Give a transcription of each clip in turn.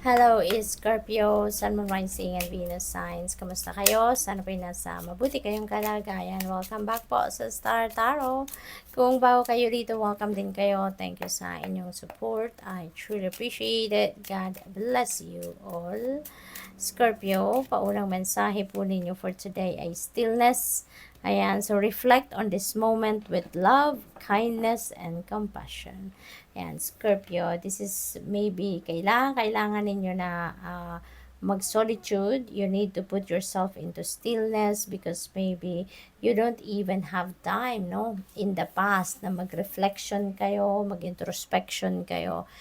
Hello, Scorpio, Sun, Moon, Rising, and Venus signs. Kamusta kayo? Sana po'y nasa mabuti kayong kalagayan. Welcome back po sa Star Tarot. Kung bago kayo dito, welcome din kayo. Thank you sa inyong support. I truly appreciate it. God bless you all. Scorpio, paunang mensahe po ninyo for today ay stillness. Ayan, so reflect on this moment with love, kindness, and compassion. Ayan, Scorpio, this is maybe kailangan ninyo na mag-solitude. You need to put yourself into stillness because maybe you don't even have time, no? In the past, na mag-reflection kayo, mag-introspection kayo,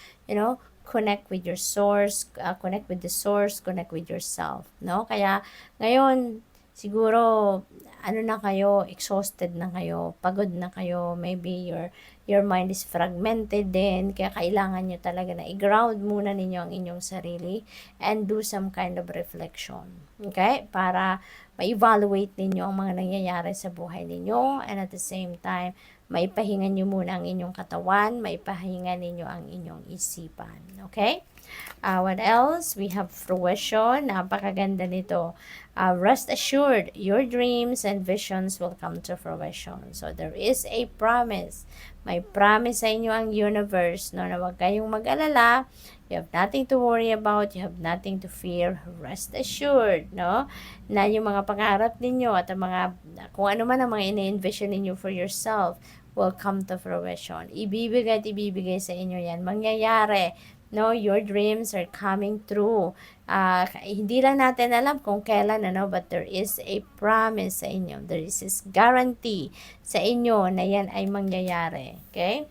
connect with your source, connect with the source, connect with yourself, no? Kaya, ngayon, siguro, na kayo, exhausted na kayo, pagod na kayo, maybe your mind is fragmented din, kaya kailangan nyo talaga na i-ground muna ninyo ang inyong sarili and do some kind of reflection. Okay? Para ma-evaluate ninyo ang mga nangyayari sa buhay ninyo and at the same time, maipahinga nyo muna ang inyong katawan, maipahinga ninyo ang inyong isipan. Okay? What else? We have fruition. Napakaganda nito. Rest assured, your dreams and visions will come to fruition. So, there is a promise. May promise sa inyo ang universe, no, na huwag kayong mag-alala. You have nothing to worry about. You have nothing to fear. Rest assured, no, na yung mga pangarap ninyo at ang mga, kung ano man ang mga ina-envision ninyo for yourself will come to fruition. Ibibigay at ibibigay sa inyo yan. Mangyayari. No, your dreams are coming true. Hindi lang natin alam kung kailan, but there is a promise sa inyo. There is this guarantee sa inyo na yan ay mangyayari. Okay?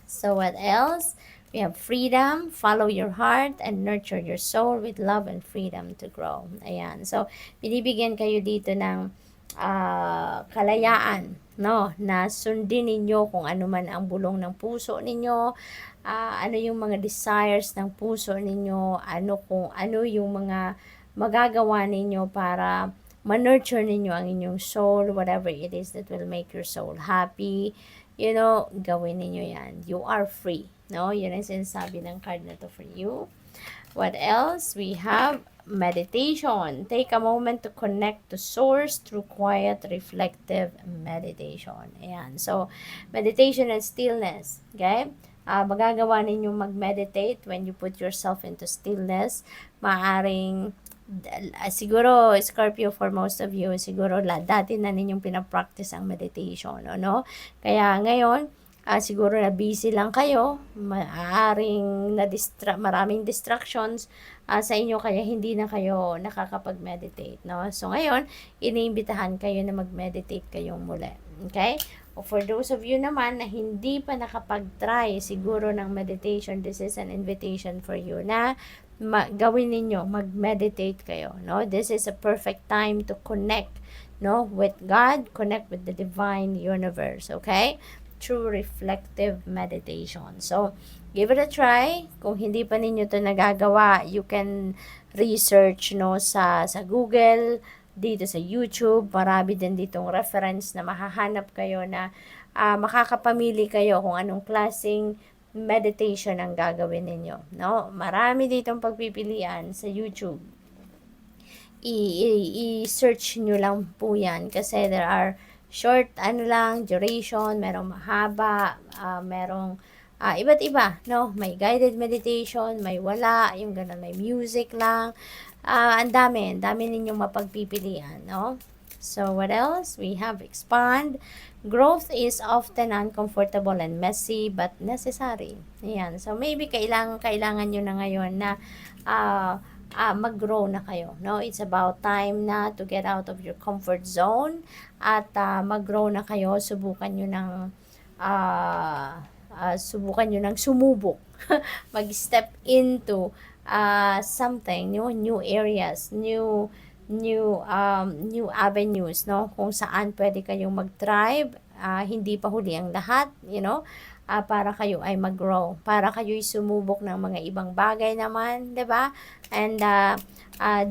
So, what else? We have freedom, follow your heart, and nurture your soul with love and freedom to grow. Ayan. So, binibigyan kayo dito ng kalayaan, no, na sundin ninyo kung ano man ang bulong ng puso ninyo, ano yung mga desires ng puso ninyo, kung ano yung mga magagawa ninyo para ma-nurture ninyo ang inyong soul, whatever it is that will make your soul happy, gawin ninyo yan. You are free, no? Yun ang sinasabi ng card na to for you. What else? We have meditation. Take a moment to connect to source through quiet, reflective meditation. Ayan. So, meditation and stillness. Okay? Magagawa ninyong mag-meditate when you put yourself into stillness. Maaring, siguro, Scorpio, for most of you, siguro, dati na ninyong pinapractice ang meditation. No? Kaya ngayon, siguro na busy lang kayo, maaaring maraming distractions sa inyo kaya hindi na kayo nakakapag-meditate, no? So ngayon, iniimbitahan kayo na mag-meditate kayong muli. Okay? O for those of you naman na hindi pa nakapag-try siguro ng meditation, this is an invitation for you na gawin ninyo, mag-meditate kayo, no? This is a perfect time to connect, no, with God, connect with the divine universe, okay? True reflective meditation. So, give it a try. Kung hindi pa ninyo to nagagawa, you can research, no, sa Google, dito sa YouTube. Marami din ditong reference na mahahanap kayo na makakapamili kayo kung anong klaseng meditation ang gagawin ninyo, no? Marami ditong pagpipilian sa YouTube. I-search nyo lang po yan kasi there are short, duration, merong mahaba, merong iba't iba, no? May guided meditation, may wala, yung ganun, may music lang. Ang dami ninyong mapagpipilian, no? So, what else? We have expand. Growth is often uncomfortable and messy, but necessary. Ayan. So, maybe kailangan nyo na ngayon na mag-grow na kayo, no? It's about time na to get out of your comfort zone at mag-grow na kayo. Subukan nyo ng sumubok. Mag-step into something, new areas, new avenues, no? Kung saan pwede kayong mag-thrive, hindi pa huli ang lahat, para kayo ay mag-grow, para kayo ay sumubok ng mga ibang bagay naman, 'di ba? And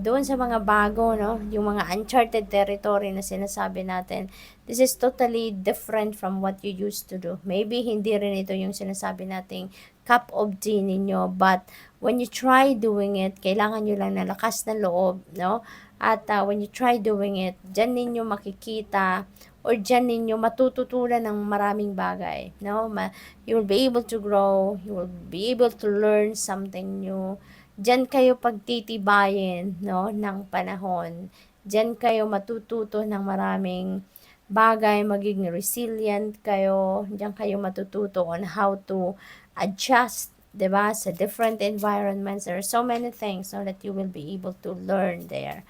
doon sa mga bago, no, yung mga uncharted territory na sinasabi natin, this is totally different from what you used to do. Maybe hindi rin ito yung sinasabi nating cup of tea ninyo, but when you try doing it, kailangan nyo lang ng lakas ng loob, no? At when you try doing it, dyan ninyo makikita or dyan ninyo matututunan ng maraming bagay, no? You will be able to grow, you will be able to learn something new. Dyan kayo pagtitibayin, no, ng panahon. Dyan kayo matututo ng maraming bagay, magiging resilient kayo, diyan kayo matututo on how to adjust, 'di ba, sa different environments. There are so many things so that you will be able to learn there.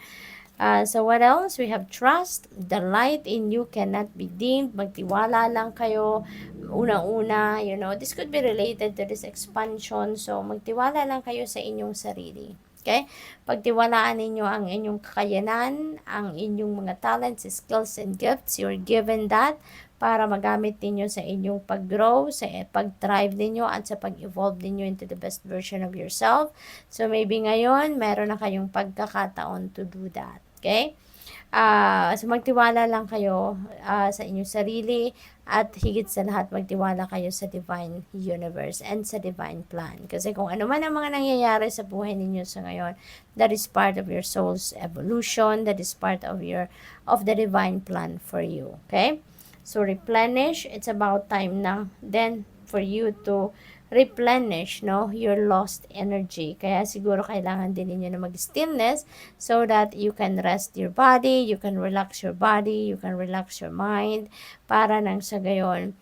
So what else? We have trust. The light in you cannot be dimmed. Magtiwala lang kayo. Unang-una, this could be related to this expansion. So magtiwala lang kayo sa inyong sarili. Okay? Pagtiwalaan ninyo ang inyong kakayanan, ang inyong mga talents, skills, and gifts. You're given that para magamit ninyo sa inyong pag-grow, sa pag-thrive ninyo, at sa pag-evolve ninyo into the best version of yourself. So maybe ngayon, meron na kayong pagkakataon to do that. Okay? So magtiwala lang kayo sa inyong sarili, at higit sa lahat magtiwala kayo sa divine universe and sa divine plan. Kasi kung ano man ang mga nangyayari sa buhay ninyo sa ngayon, that is part of your soul's evolution, that is part of the divine plan for you. Okay? So replenish, it's about time na then for you to replenish, no, your lost energy. Kaya siguro kailangan din ninyo na mag-stillness so that you can rest your body, you can relax your body, you can relax your mind, para nang sa gayon,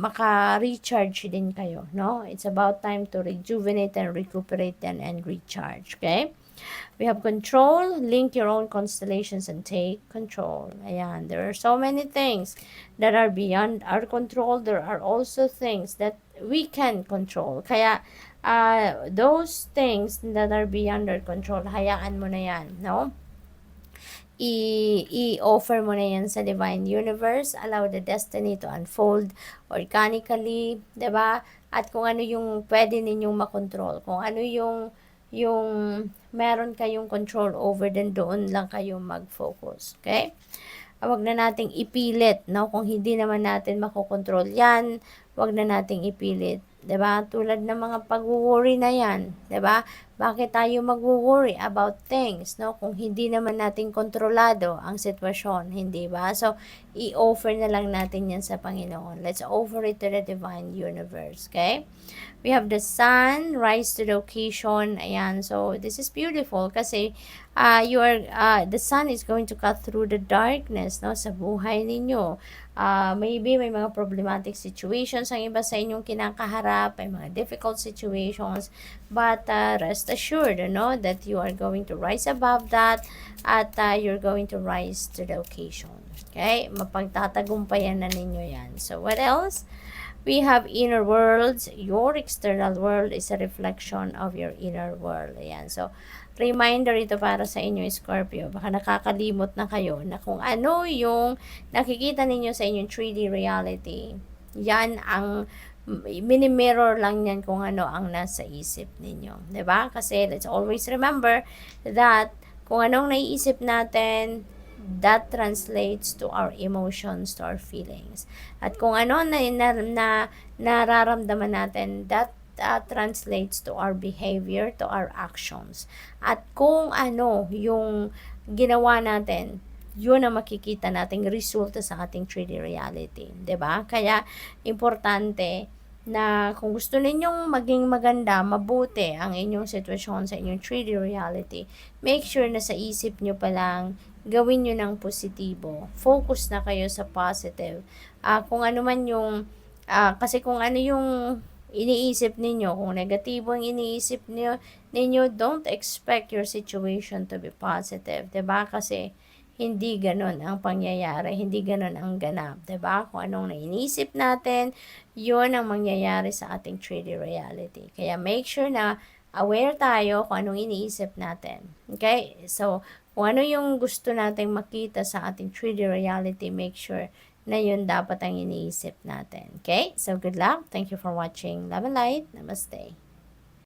maka-recharge din kayo, no? It's about time to rejuvenate and recuperate then and recharge, okay? We have control, link your own constellations and take control. Ayan, there are so many things that are beyond our control. There are also things that we can control. Kaya, those things that are beyond our control, hayaan mo na yan, no? I-offer mo na yan sa divine universe. Allow the destiny to unfold organically, 'di ba? At kung ano yung pwede ninyong makontrol, kung ano yung meron kayong control over, then doon lang kayo mag-focus. Okay? Wag na nating ipilit, no? Kung hindi naman natin makokontrol yan, wag na nating ipilit. 'Di ba? Tulad ng mga pag-worry na yan, 'di ba? Bakit tayo mag-worry about things, no? Kung hindi naman natin kontrolado ang sitwasyon, hindi ba? So, i-offer na lang natin yan sa Panginoon. Let's offer it to the divine universe, okay? We have the sun, rise to the occasion. Ayan, so this is beautiful kasi the sun is going to cut through the darkness, no, sa buhay ninyo. Maybe may mga problematic situations ang iba sa inyong kinakaharap, may mga difficult situations, but rest assured, no, that you are going to rise above that, at you're going to rise to the occasion. Okay? Mapagtatagumpayan na ninyo yan. So, what else? We have inner worlds. Your external world is a reflection of your inner world. Ayan. So, reminder ito para sa inyo, Scorpio. Baka nakakalimot na kayo na kung ano yung nakikita ninyo sa inyong 3D reality. Yan ang mini-mirror lang yan kung ano ang nasa isip ninyo. 'Di ba? Kasi let's always remember that kung anong naiisip natin, that translates to our emotions, to our feelings. At kung ano na nararamdaman natin, that translates to our behavior, to our actions. At kung ano yung ginawa natin, yun ang makikita nating resulta sa ating 3D reality. 'Di ba? Kaya, importante na kung gusto ninyong maging maganda, mabuti ang inyong sitwasyon sa inyong 3D reality, make sure na sa isip nyo pa lang, gawin nyo ng positibo. Focus na kayo sa positive. Kung ano man yung, kasi kung ano yung iniisip ninyo, kung negatibo ang iniisip ninyo, don't expect your situation to be positive. 'Di ba? Kasi hindi ganun ang pangyayari, hindi ganun ang ganap, 'di ba? Kung anong naiisip natin, 'yun ang mangyayari sa ating 3D reality. Kaya make sure na aware tayo kung anong iniisip natin. Okay? So, kung ano yung gusto nating makita sa ating 3D reality, make sure na yun dapat ang iniisip natin. Okay? So, good luck. Thank you for watching. Love and light. Namaste.